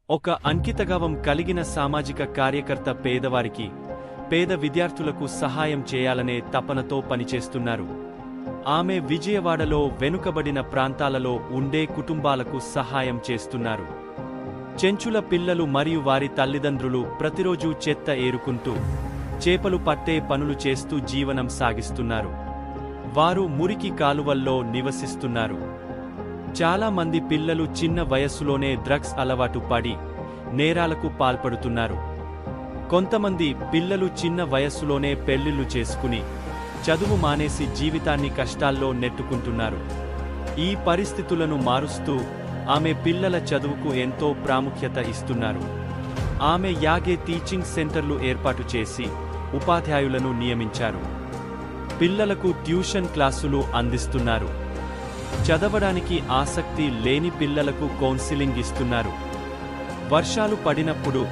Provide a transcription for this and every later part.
ఒక అంకితభావం కలిగిన సామాజిక కార్యకర్త పేదవారికి, పేద విద్యార్థులకు సహాయం చేయాలనే తపనతో పనిచేస్తున్నారు. ఆమె విజయవాడలో వెనుకబడిన ప్రాంతాలలో ఉండే కుటుంబాలకు సహాయం చేస్తున్నారు. చెంచుల పిల్లలు మరియు వారి తల్లిదండ్రులు ప్రతిరోజూ చెత్త ఏరుకుంటూ, చేపలు పట్టే పనులు చేస్తూ జీవనం సాగిస్తున్నారు. వారు మురికి కాలువల్లో నివసిస్తున్నారు. చాలా మంది పిల్లలు చిన్న వయస్సులోనే డ్రగ్స్ అలవాటు పడి నేరాలకు పాల్పడుతున్నారు. కొంతమంది పిల్లలు చిన్న వయస్సులోనే పెళ్లిళ్లు చేసుకుని చదువు మానేసి జీవితాన్ని కష్టాల్లో నెట్టుకుంటున్నారు. ఈ పరిస్థితులను మారుస్తూ ఆమె పిల్లల చదువుకు ఎంతో ప్రాముఖ్యత ఇస్తున్నారు. ఆమె యాగే టీచింగ్ సెంటర్లు ఏర్పాటు చేసి ఉపాధ్యాయులను నియమించారు. పిల్లలకు ట్యూషన్ క్లాసులు అందిస్తున్నారు. చదవడానికి ఆసక్తి లేని పిల్లలకు కౌన్సిలింగ్ ఇస్తున్నారు. వర్షాలు పడినప్పుడు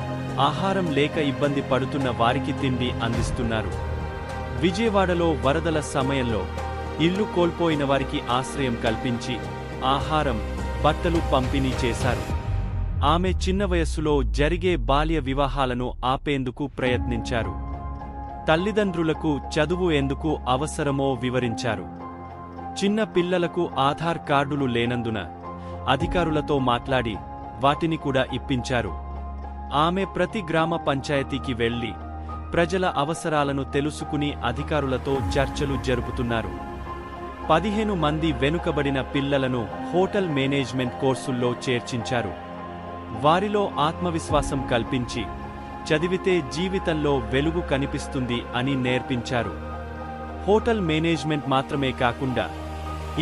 ఆహారం లేక ఇబ్బంది పడుతున్న వారికి తిండి అందిస్తున్నారు. విజయవాడలో వరదల సమయంలో ఇల్లు కోల్పోయిన వారికి ఆశ్రయం కల్పించి ఆహారం, బట్టలు పంపిణీ చేశారు. ఆమె చిన్న వయస్సులో జరిగే బాల్య వివాహాలను ఆపేందుకు ప్రయత్నించారు. తల్లిదండ్రులకు చదువు ఎందుకు అవసరమో వివరించారు. చిన్న పిల్లలకు ఆధార్ కార్డులు లేనందున అధికారులతో మాట్లాడి వాటిని కూడా ఇప్పించారు. ఆమె ప్రతి గ్రామ పంచాయతీకి వెళ్లి ప్రజల అవసరాలను తెలుసుకుని అధికారులతో చర్చలు జరుపుతున్నారు. 15 మంది వెనుకబడిన పిల్లలను హోటల్ మేనేజ్మెంట్ కోర్సుల్లో చేర్చించారు. వారిలో ఆత్మవిశ్వాసం కల్పించి చదివితే జీవితంలో వెలుగు కనిపిస్తుంది అని నేర్పించారు. హోటల్ మేనేజ్మెంట్ మాత్రమే కాకుండా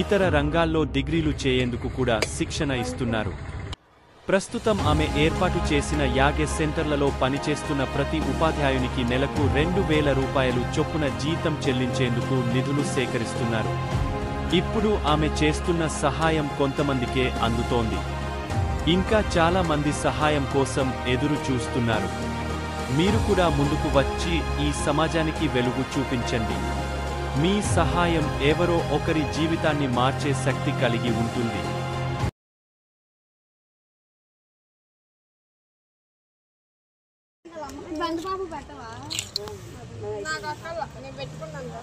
ఇతర రంగాల్లో డిగ్రీలు చేయేందుకు కూడా శిక్షణ ఇస్తున్నారు. ప్రస్తుతం ఆమె ఏర్పాటు చేసిన యాగే సెంటర్లలో పనిచేస్తున్న ప్రతి ఉపాధ్యాయునికి నెలకు 2,000 రూపాయలు చొప్పున జీతం చెల్లించేందుకు నిధులు సేకరిస్తున్నారు. ఇప్పుడు ఆమె చేస్తున్న సహాయం కొంతమందికే అందుతోంది. ఇంకా చాలా మంది సహాయం కోసం ఎదురు చూస్తున్నారు. మీరు కూడా ముందుకు వచ్చి ఈ సమాజానికి వెలుగు చూపించండి. మీ సహాయం ఎవరో ఒకరి జీవితాన్ని మార్చే శక్తి కలిగి ఉంటుంది. బండి బాబు పెట్టవా? నాకు అక్కర్లా, నేను పెట్టుకున్నాను.